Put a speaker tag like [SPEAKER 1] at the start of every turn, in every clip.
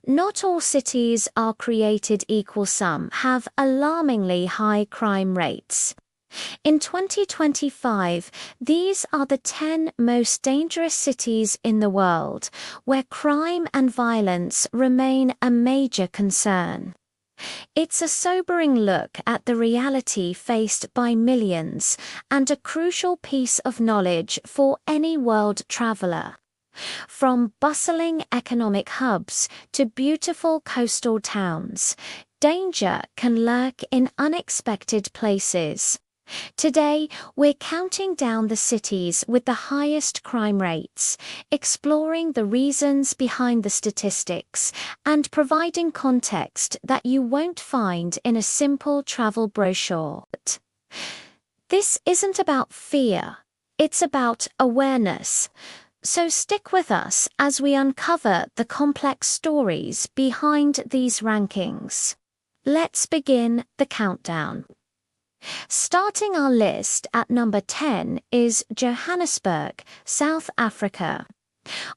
[SPEAKER 1] Not all cities are created equal. Some have alarmingly high crime rates. In 2025, these are the 10 most dangerous cities in the world, where crime and violence remain a major concern. It's a sobering look at the reality faced by millions, and a crucial piece of knowledge for any world traveler. From bustling economic hubs to beautiful coastal towns, danger can lurk in unexpected places. Today, we're counting down the cities with the highest crime rates, exploring the reasons behind the statistics, and providing context that you won't find in a simple travel brochure. This isn't about fear, it's about awareness. So stick with us as we uncover the complex stories behind these rankings. Let's begin the countdown. Starting our list at number 10 is Johannesburg, South Africa.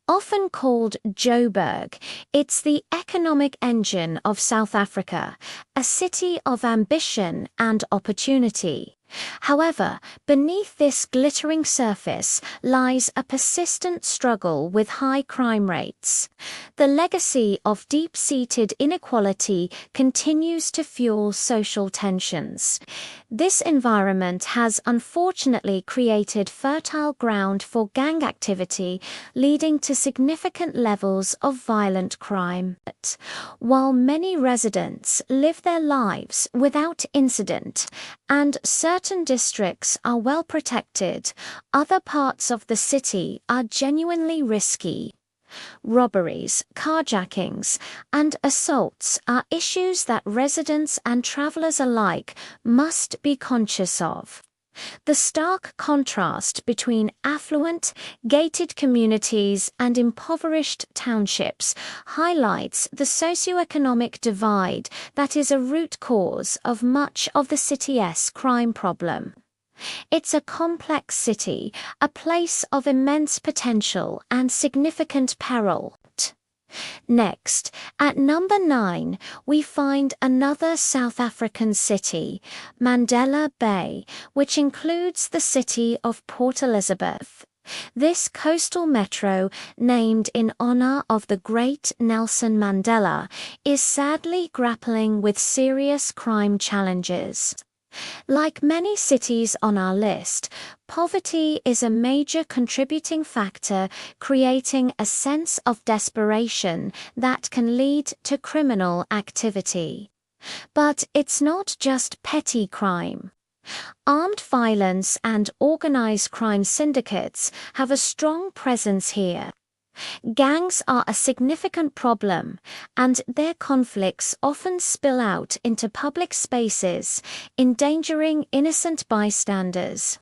[SPEAKER 1] Often called Joburg, it's the economic engine of South Africa, a city of ambition and opportunity. However, beneath this glittering surface lies a persistent struggle with high crime rates. The legacy of deep-seated inequality continues to fuel social tensions. This environment has unfortunately created fertile ground for gang activity, leading to significant levels of violent crime. While many residents live their lives without incident, and certain districts are well protected, other parts of the city are genuinely risky. Robberies, carjackings, and assaults are issues that residents and travelers alike must be conscious of. The stark contrast between affluent, gated communities and impoverished townships highlights the socioeconomic divide that is a root cause of much of the city's crime problem. It's a complex city, a place of immense potential and significant peril. Next, at number 9, we find another South African city, Mandela Bay, which includes the city of Port Elizabeth. This coastal metro, named in honor of the great Nelson Mandela, is sadly grappling with serious crime challenges. Like many cities on our list, poverty is a major contributing factor, creating a sense of desperation that can lead to criminal activity. But it's not just petty crime. Armed violence and organized crime syndicates have a strong presence here. Gangs are a significant problem, and their conflicts often spill out into public spaces, endangering innocent bystanders.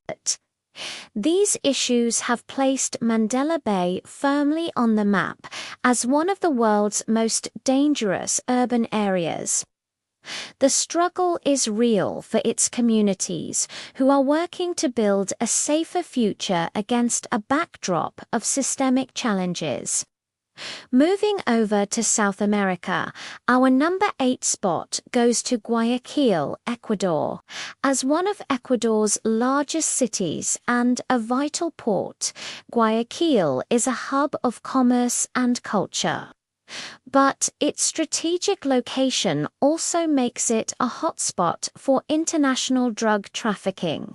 [SPEAKER 1] These issues have placed Mandela Bay firmly on the map as one of the world's most dangerous urban areas. The struggle is real for its communities, who are working to build a safer future against a backdrop of systemic challenges. Moving over to South America, our number 8 spot goes to Guayaquil, Ecuador. As one of Ecuador's largest cities and a vital port, Guayaquil is a hub of commerce and culture. But its strategic location also makes it a hotspot for international drug trafficking.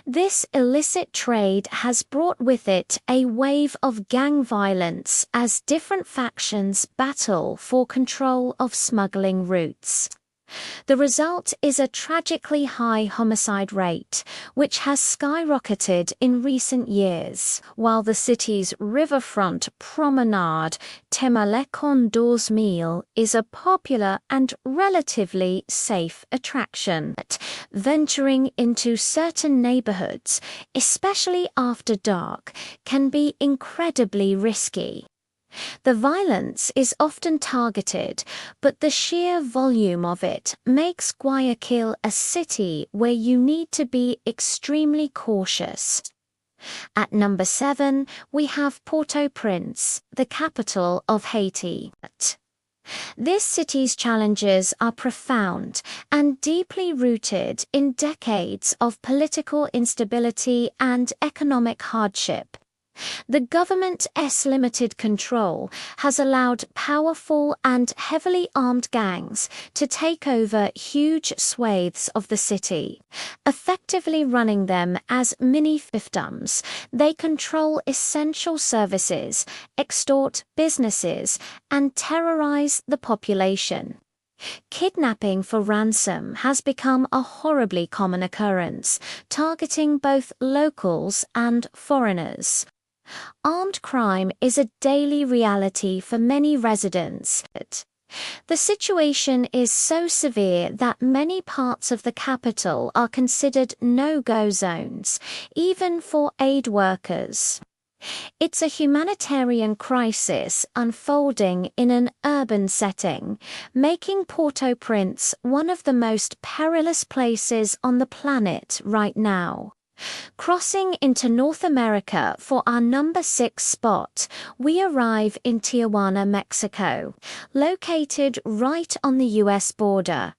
[SPEAKER 1] This illicit trade has brought with it a wave of gang violence as different factions battle for control of smuggling routes. The result is a tragically high homicide rate, which has skyrocketed in recent years, while the city's riverfront promenade, Temalecon 2000, is a popular and relatively safe attraction. Venturing into certain neighborhoods, especially after dark, can be incredibly risky. The violence is often targeted, but the sheer volume of it makes Guayaquil a city where you need to be extremely cautious. At number 7, we have Port-au-Prince, the capital of Haiti. This city's challenges are profound and deeply rooted in decades of political instability and economic hardship. The government's limited control has allowed powerful and heavily armed gangs to take over huge swathes of the city. Effectively running them as mini-fiefdoms, they control essential services, extort businesses, and terrorize the population. Kidnapping for ransom has become a horribly common occurrence, targeting both locals and foreigners. Armed crime is a daily reality for many residents. The situation is so severe that many parts of the capital are considered no-go zones, even for aid workers. It's a humanitarian crisis unfolding in an urban setting, making Port-au-Prince one of the most perilous places on the planet right now. Crossing into North America for our number 6 spot, we arrive in Tijuana, Mexico, located right on the US border.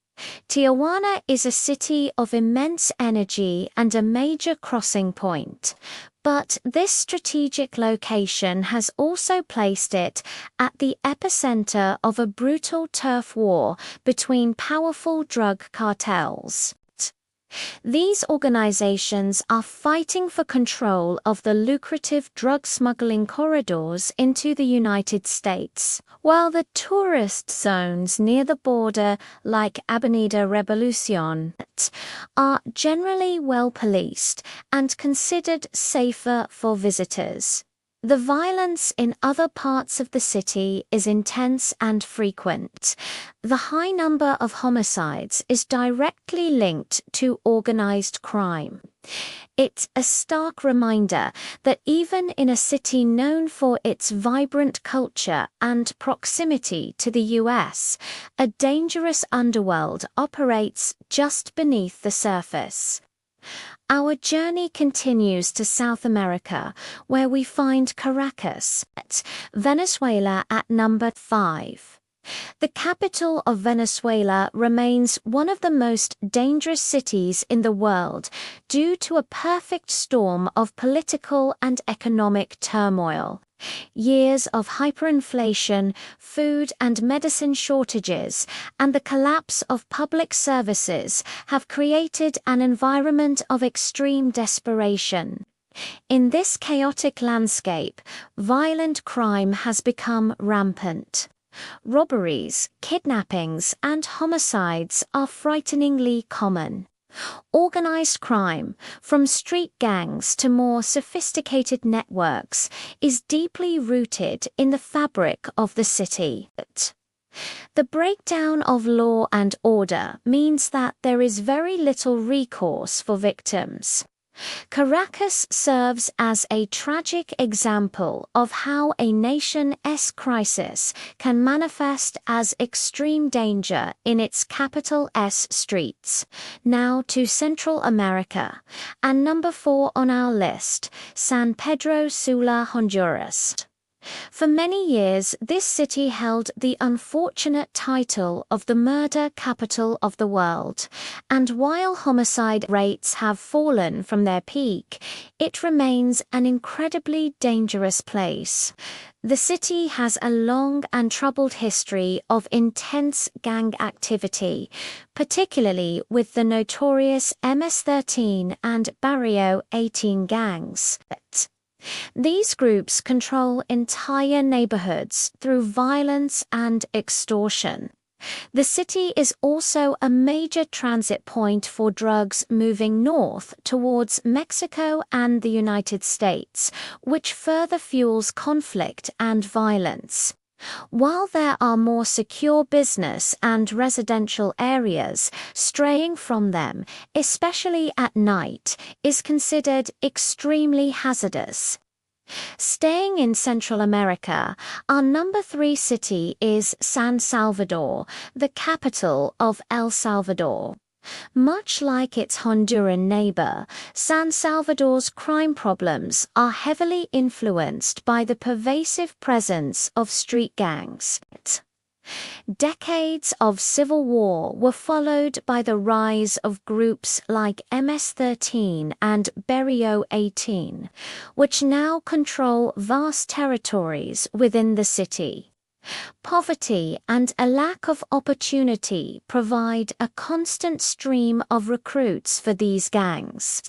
[SPEAKER 1] Tijuana is a city of immense energy and a major crossing point. But this strategic location has also placed it at the epicenter of a brutal turf war between powerful drug cartels. These organizations are fighting for control of the lucrative drug smuggling corridors into the United States, while the tourist zones near the border, like Avenida Revolucion, are generally well policed and considered safer for visitors. The violence in other parts of the city is intense and frequent. The high number of homicides is directly linked to organized crime. It's a stark reminder that even in a city known for its vibrant culture and proximity to the US, a dangerous underworld operates just beneath the surface. Our journey continues to South America, where we find Caracas, Venezuela at number 5. The capital of Venezuela remains one of the most dangerous cities in the world due to a perfect storm of political and economic turmoil. Years of hyperinflation, food and medicine shortages, and the collapse of public services have created an environment of extreme desperation. In this chaotic landscape, violent crime has become rampant. Robberies, kidnappings, and homicides are frighteningly common. Organized crime, from street gangs to more sophisticated networks, is deeply rooted in the fabric of the city. The breakdown of law and order means that there is very little recourse for victims. Caracas serves as a tragic example of how a nation's crisis can manifest as extreme danger in its capital's streets. Now to Central America, and number 4 on our list, San Pedro Sula, Honduras. For many years, this city held the unfortunate title of the murder capital of the world, and while homicide rates have fallen from their peak, it remains an incredibly dangerous place. The city has a long and troubled history of intense gang activity, particularly with the notorious MS-13 and Barrio 18 gangs. These groups control entire neighborhoods through violence and extortion. The city is also a major transit point for drugs moving north towards Mexico and the United States, which further fuels conflict and violence. While there are more secure business and residential areas, straying from them, especially at night, is considered extremely hazardous. Staying in Central America, our number 3 city is San Salvador, the capital of El Salvador. Much like its Honduran neighbor, San Salvador's crime problems are heavily influenced by the pervasive presence of street gangs. Decades of civil war were followed by the rise of groups like MS-13 and Barrio 18, which now control vast territories within the city. Poverty and a lack of opportunity provide a constant stream of recruits for these gangs.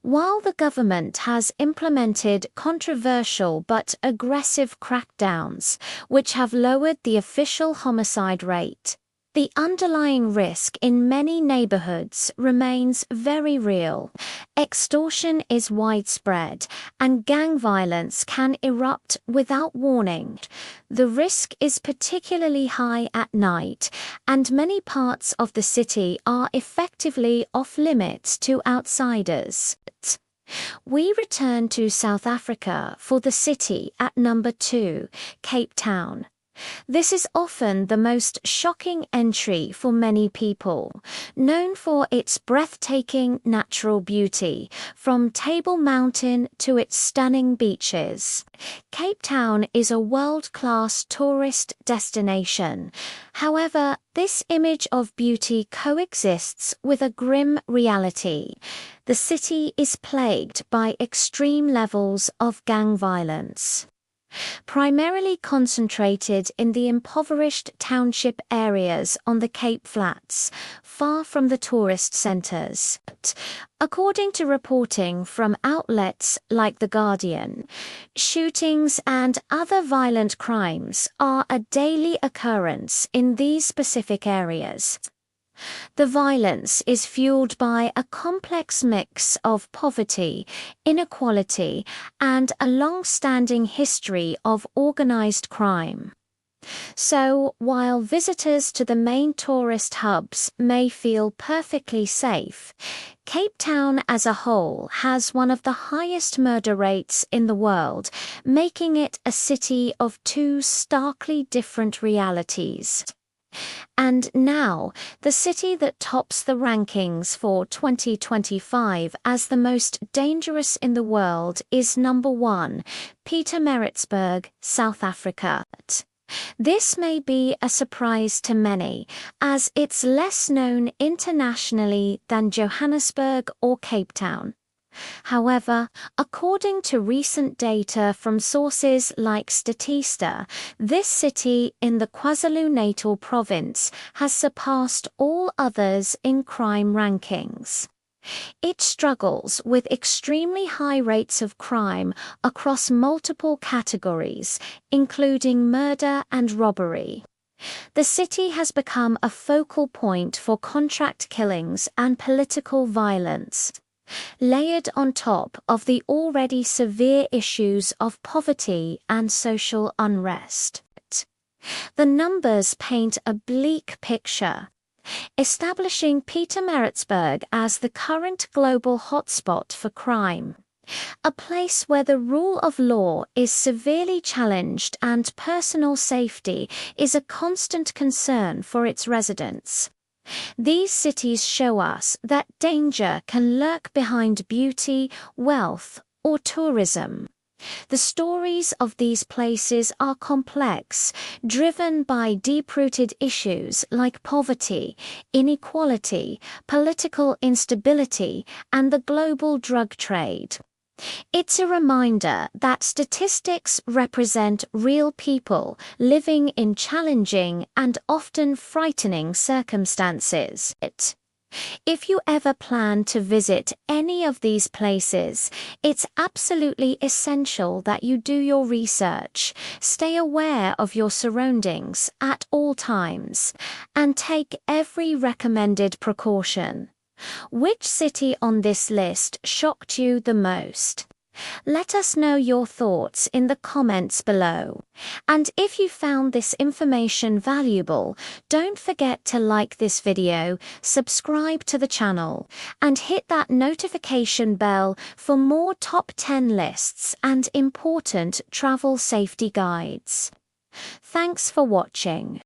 [SPEAKER 1] While the government has implemented controversial but aggressive crackdowns, which have lowered the official homicide rate, the underlying risk in many neighborhoods remains very real. Extortion is widespread, and gang violence can erupt without warning. The risk is particularly high at night, and many parts of the city are effectively off-limits to outsiders. We return to South Africa for the city at number 2, Cape Town. This is often the most shocking entry for many people, known for its breathtaking natural beauty, from Table Mountain to its stunning beaches. Cape Town is a world-class tourist destination. However, this image of beauty coexists with a grim reality. The city is plagued by extreme levels of gang violence. Primarily concentrated in the impoverished township areas on the Cape Flats, far from the tourist centers. According to reporting from outlets like The Guardian, shootings and other violent crimes are a daily occurrence in these specific areas. The violence is fueled by a complex mix of poverty, inequality, and a long-standing history of organized crime. So, while visitors to the main tourist hubs may feel perfectly safe, Cape Town as a whole has one of the highest murder rates in the world, making it a city of two starkly different realities. And now, the city that tops the rankings for 2025 as the most dangerous in the world is number 1, Pietermaritzburg, South Africa. This may be a surprise to many, as it's less known internationally than Johannesburg or Cape Town. However, according to recent data from sources like Statista, this city in the KwaZulu-Natal province has surpassed all others in crime rankings. It struggles with extremely high rates of crime across multiple categories, including murder and robbery. The city has become a focal point for contract killings and political violence, layered on top of the already severe issues of poverty and social unrest. The numbers paint a bleak picture, establishing Pietermaritzburg as the current global hotspot for crime, a place where the rule of law is severely challenged and personal safety is a constant concern for its residents. These cities show us that danger can lurk behind beauty, wealth, or tourism. The stories of these places are complex, driven by deep-rooted issues like poverty, inequality, political instability, and the global drug trade. It's a reminder that statistics represent real people living in challenging and often frightening circumstances. If you ever plan to visit any of these places, it's absolutely essential that you do your research, stay aware of your surroundings at all times, and take every recommended precaution. Which city on this list shocked you the most? Let us know your thoughts in the comments below. And if you found this information valuable, don't forget to like this video, subscribe to the channel, and hit that notification bell for more top 10 lists and important travel safety guides. Thanks for watching.